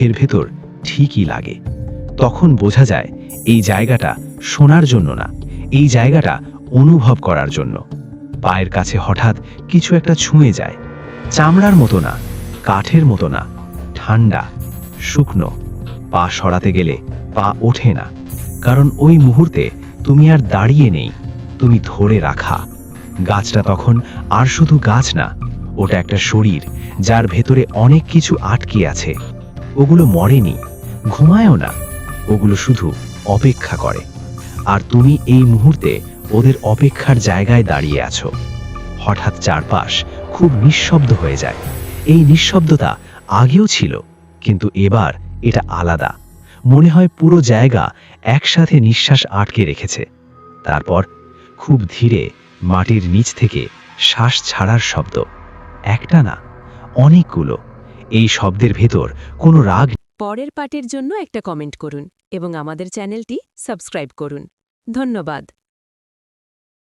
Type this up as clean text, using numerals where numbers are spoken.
এর ভেতর ঠিকই লাগে। তখন বোঝা যায় এই জায়গাটা শোনার জন্য না, এই জায়গাটা অনুভব করার জন্য। পায়ের কাছে হঠাৎ কিছু একটা ছুঁয়ে যায়, চামড়ার মতো না, কাঠের মতো না, ঠান্ডা, শুকনো। পা সরাতে গেলে পা ওঠে না, কারণ ওই মুহূর্তে তুমি আর দাঁড়িয়ে নেই, তুমি ধরে রাখা। গাছটা তখন আর শুধু গাছ না, ওটা একটা শরীর যার ভেতরে অনেক কিছু আটকে আছে। ওগুলো মরেনি, ঘুমায়ও না, ওগুলো শুধু অপেক্ষা করে। আর তুমি এই মুহূর্তে ওদের অপেক্ষার জায়গায় দাঁড়িয়ে আছো। হঠাৎ চারপাশ খুব নিঃশব্দ হয়ে যায়। এই নিঃশব্দতা আগেও ছিল, কিন্তু এবার এটা আলাদা। মনে হয় পুরো জায়গা একসাথে নিঃশ্বাস আটকে রেখেছে। তারপর খুব ধীরে মাটির নিচ থেকে শ্বাস ছাড়ার শব্দ। একটা না, অনেকগুলো। এই শব্দের ভেতর কোনো রাগ। পরের পার্টের জন্য একটা কমেন্ট করুন এবং আমাদের চ্যানেলটি সাবস্ক্রাইব করুন। ধন্যবাদ।